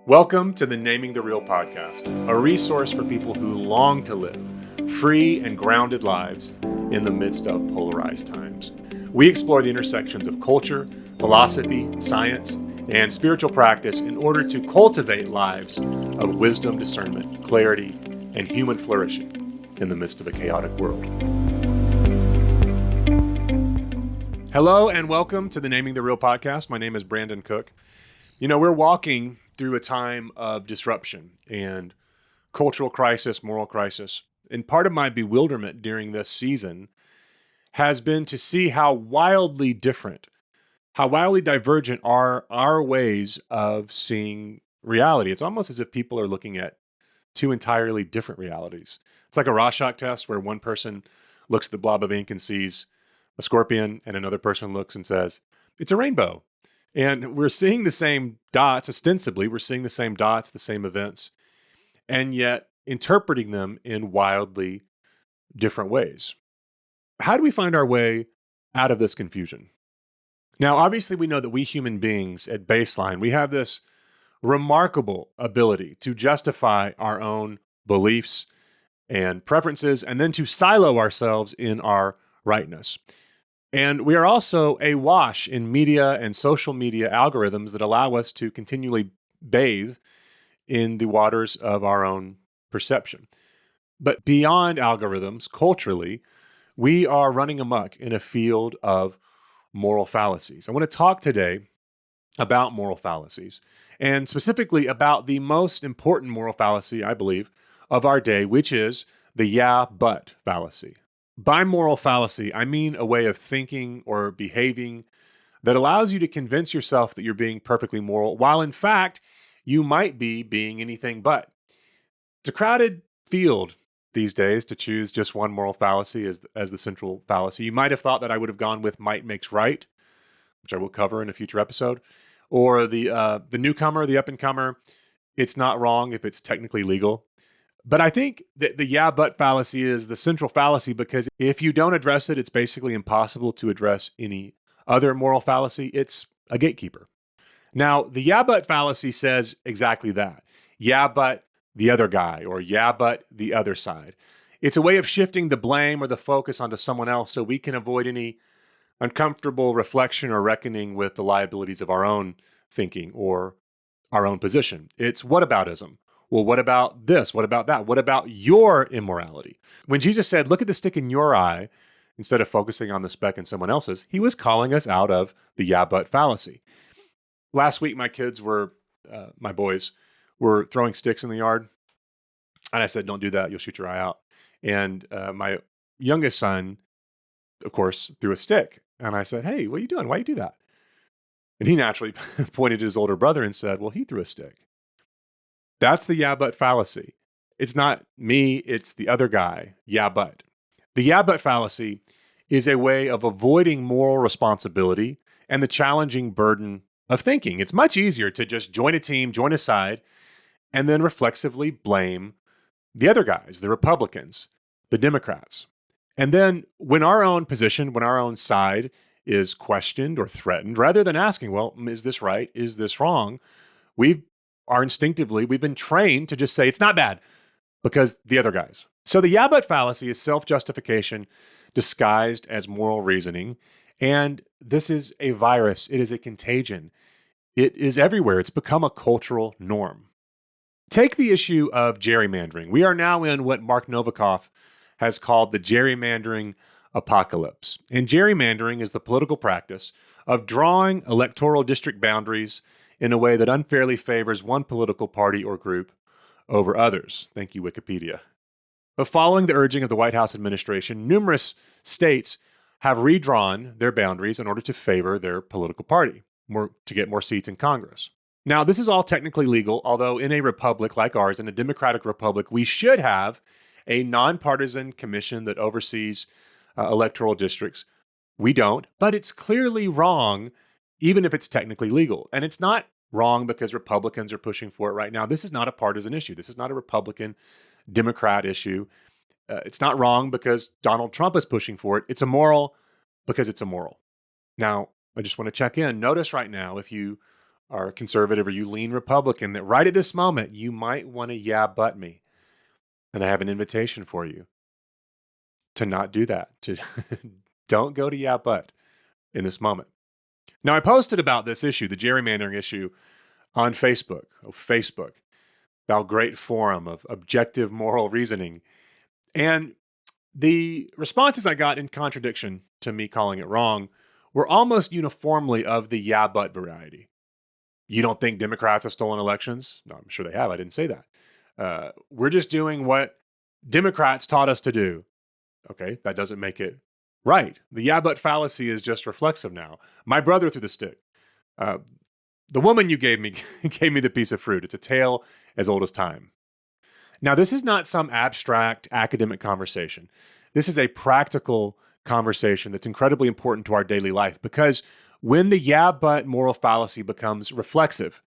Welcome to the Naming the Real podcast, a resource for people who long to live free and grounded lives in the midst of polarized times. We explore the intersections of culture, philosophy, science, and spiritual practice in order to cultivate lives of wisdom, discernment, clarity, and human flourishing in the midst of a chaotic world. Hello and welcome to the Naming the Real podcast. My name is Brandon Cook. You know, we're walking through a time of disruption and cultural crisis, moral crisis. And part of my bewilderment during this season has been to see how wildly different, how wildly divergent are our ways of seeing reality. It's almost as if people are looking at two entirely different realities. It's like a Rorschach test where one person looks at the blob of ink and sees a scorpion, and another person looks and says, it's a rainbow. And we're seeing the same dots, ostensibly, we're seeing the same dots, the same events, and yet interpreting them in wildly different ways. How do we find our way out of this confusion? Now, obviously, we know that we human beings at baseline, we have this remarkable ability to justify our own beliefs and preferences, and then to silo ourselves in our rightness. And we are also awash in media and social media algorithms that allow us to continually bathe in the waters of our own perception. But beyond algorithms, culturally, we are running amok in a field of moral fallacies. I want to talk today about moral fallacies, and specifically about the most important moral fallacy, I believe, of our day, which is the yeah, but fallacy. By moral fallacy, I mean a way of thinking or behaving that allows you to convince yourself that you're being perfectly moral, while in fact, you might be being anything but. It's a crowded field these days to choose just one moral fallacy as the central fallacy. You might have thought that I would have gone with might makes right, which I will cover in a future episode, or the newcomer, the up-and-comer, it's not wrong if it's technically legal. But I think that the yeah, but fallacy is the central fallacy because if you don't address it, it's basically impossible to address any other moral fallacy. It's a gatekeeper. Now, the yeah, but fallacy says exactly that. Yeah, but the other guy, or yeah, but the other side. It's a way of shifting the blame or the focus onto someone else so we can avoid any uncomfortable reflection or reckoning with the liabilities of our own thinking or our own position. It's whataboutism. Well, what about this? What about that? What about your immorality? When Jesus said, look at the stick in your eye, instead of focusing on the speck in someone else's, he was calling us out of the yeah, but fallacy. Last week, my boys were throwing sticks in the yard. And I said, don't do that. You'll shoot your eye out. And my youngest son, of course, threw a stick. And I said, hey, what are you doing? Why do you do that? And he naturally pointed to his older brother and said, well, he threw a stick. That's the yeah, but fallacy. It's not me, it's the other guy. Yeah, but. The yeah, but fallacy is a way of avoiding moral responsibility and the challenging burden of thinking. It's much easier to just join a team, join a side, and then reflexively blame the other guys, the Republicans, the Democrats. And then when our own position, when our own side is questioned or threatened, rather than asking, well, is this right? Is this wrong? We've been trained to just say it's not bad because the other guys. So the yeah, but fallacy is self-justification disguised as moral reasoning. And this is a virus. It is a contagion. It is everywhere. It's become a cultural norm. Take the issue of gerrymandering. We are now in what Mark Novikov has called the gerrymandering apocalypse. And gerrymandering is the political practice of drawing electoral district boundaries in a way that unfairly favors one political party or group over others. Thank you, Wikipedia. But following the urging of the White House administration, numerous states have redrawn their boundaries in order to favor their political party, to get more seats in Congress. Now, this is all technically legal, although in a republic like ours, in a democratic republic, we should have a nonpartisan commission that oversees electoral districts. We don't, but it's clearly wrong even if it's technically legal. And it's not wrong because Republicans are pushing for it right now. This is not a partisan issue. This is not a Republican-Democrat issue. It's not wrong because Donald Trump is pushing for it. It's immoral because it's immoral. Now, I just want to check in. Notice right now, if you are conservative or you lean Republican, that right at this moment, you might want to yeah, but me. And I have an invitation for you to not do that, to don't go to yeah, but in this moment. Now, I posted about this issue, the gerrymandering issue, on Facebook. Oh, Facebook, thou great forum of objective moral reasoning. And the responses I got, in contradiction to me calling it wrong, were almost uniformly of the yeah, but variety. You don't think Democrats have stolen elections? No, I'm sure they have. I didn't say that. We're just doing what Democrats taught us to do. Okay, that doesn't make it right. The yeah, but fallacy is just reflexive now. My brother threw the stick. The woman you gave me gave me the piece of fruit. It's a tale as old as time. Now, this is not some abstract academic conversation. This is a practical conversation that's incredibly important to our daily life, because when the yeah, but moral fallacy becomes reflexive,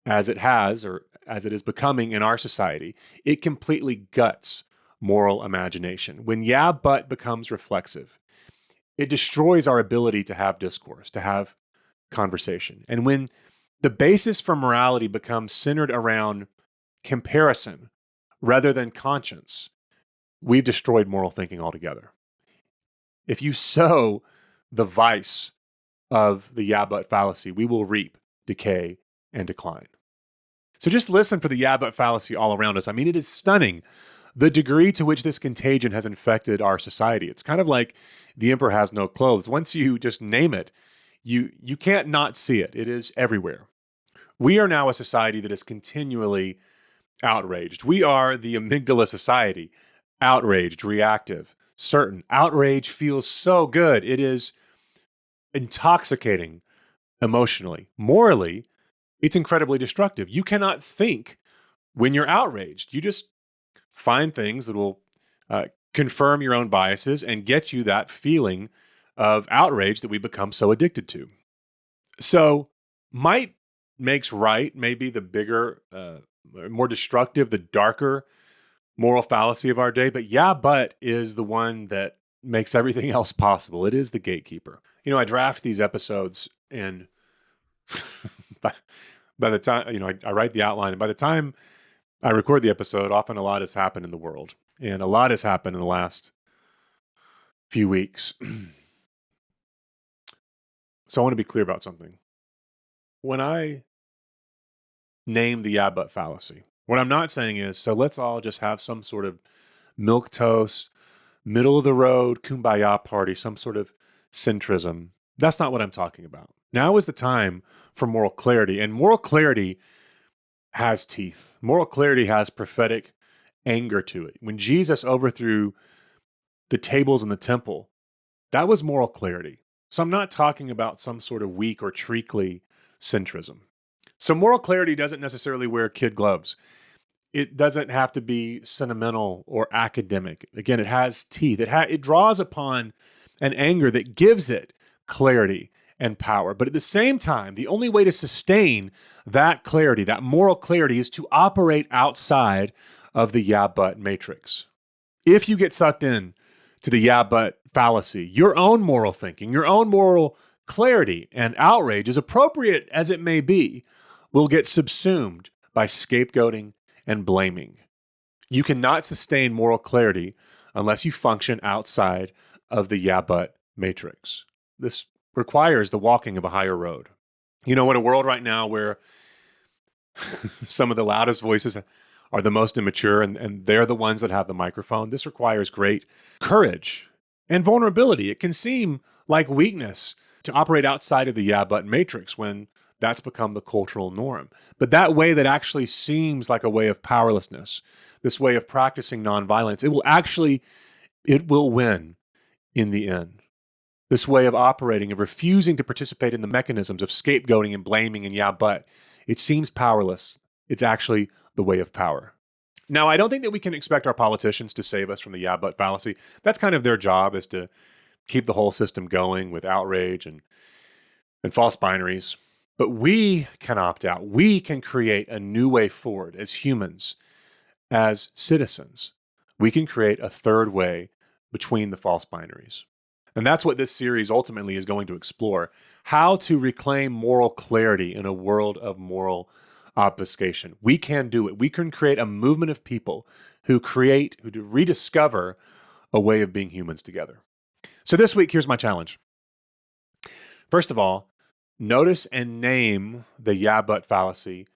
as it has, or as it is becoming in our society, it completely guts moral imagination. When yeah, but becomes reflexive, it destroys our ability to have discourse, to have conversation. And when the basis for morality becomes centered around comparison rather than conscience, we've destroyed moral thinking altogether. If you sow the vice of the yeah, but fallacy, we will reap decay and decline. So just listen for the yeah, but fallacy all around us. I mean, it is stunning the degree to which this contagion has infected our society. It's kind of like the emperor has no clothes. Once you just name it, you can't not see it. It is everywhere. We are now a society that is continually outraged. We are the amygdala society, outraged, reactive, certain. Outrage feels so good. It is intoxicating emotionally. Morally, it's incredibly destructive. You cannot think when you're outraged. You just find things that will confirm your own biases and get you that feeling of outrage that we become so addicted to. So might makes right maybe the bigger, more destructive, the darker moral fallacy of our day. But yeah, but is the one that makes everything else possible. It is the gatekeeper. You know, I draft these episodes, and by the time, I write the outline, and by the time I record the episode, often a lot has happened in the world, and a lot has happened in the last few weeks. So I want to be clear about something. When I name the yeah, but fallacy, what I'm not saying is, so let's all just have some sort of milquetoast, middle of the road, kumbaya party, some sort of centrism. That's not what I'm talking about. Now is the time for moral clarity, and moral clarity has teeth. Moral clarity has prophetic anger to it. When Jesus overthrew the tables in the temple, that was moral clarity. So I'm not talking about some sort of weak or treacly centrism. So moral clarity doesn't necessarily wear kid gloves. It doesn't have to be sentimental or academic. Again, it has teeth. It draws upon an anger that gives it clarity and power. But at the same time, the only way to sustain that clarity, that moral clarity, is to operate outside of the yeah, but matrix. If you get sucked in to the yeah, but fallacy, your own moral thinking, your own moral clarity and outrage, as appropriate as it may be, will get subsumed by scapegoating and blaming. You cannot sustain moral clarity unless you function outside of the yeah, but matrix. This requires the walking of a higher road. You know, in a world right now where some of the loudest voices are the most immature, and they're the ones that have the microphone, this requires great courage and vulnerability. It can seem like weakness to operate outside of the yeah, but matrix when that's become the cultural norm. But that way that actually seems like a way of powerlessness, this way of practicing nonviolence, it will win in the end. This way of operating, of refusing to participate in the mechanisms of scapegoating and blaming and yeah, but it seems powerless. It's actually the way of power. Now, I don't think that we can expect our politicians to save us from the yeah, but fallacy. That's kind of their job, is to keep the whole system going with outrage and false binaries. But we can opt out. We can create a new way forward as humans, as citizens. We can create a third way between the false binaries. And that's what this series ultimately is going to explore: how to reclaim moral clarity in a world of moral obfuscation. We can do it. We can create a movement of people who rediscover a way of being humans together. So this week, here's my challenge. First of all, notice and name the yeah, but fallacy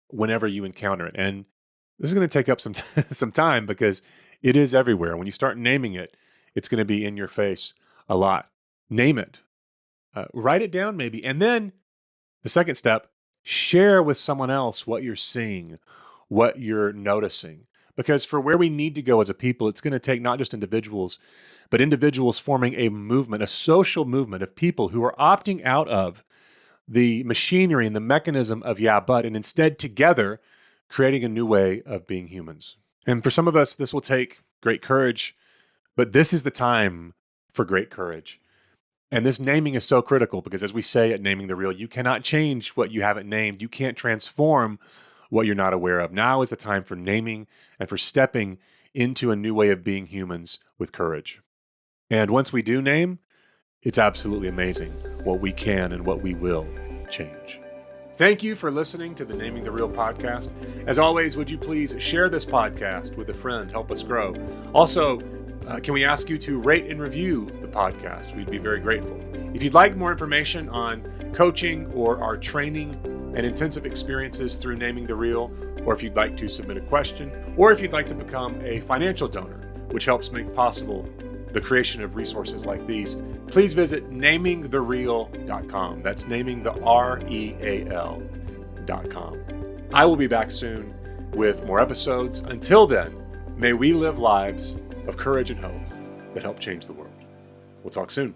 whenever you encounter it. And this is going to take up some time because it is everywhere. When you start naming it, it's going to be in your face a lot. Name it. Write it down maybe. And then the second step, share with someone else what you're seeing, what you're noticing. Because for where we need to go as a people, it's going to take not just individuals, but individuals forming a movement, a social movement of people who are opting out of the machinery and the mechanism of yeah, but, and instead together creating a new way of being humans. And for some of us, this will take great courage, but this is the time for great courage. And this naming is so critical because, as we say at Naming the Real, you cannot change what you haven't named. You can't transform what you're not aware of. Now is the time for naming and for stepping into a new way of being humans with courage. And once we do name, it's absolutely amazing what we can and what we will change. Thank you for listening to the Naming the Real podcast. As always, would you please share this podcast with a friend? Help us grow. Also, can we ask you to rate and review the podcast? We'd be very grateful. If you'd like more information on coaching or our training and intensive experiences through Naming the Real, or if you'd like to submit a question, or if you'd like to become a financial donor, which helps make possible the creation of resources like these, please visit namingthereal.com. That's naming the REAL.com. I will be back soon with more episodes. Until then, may we live lives of courage and hope that help change the world. We'll talk soon.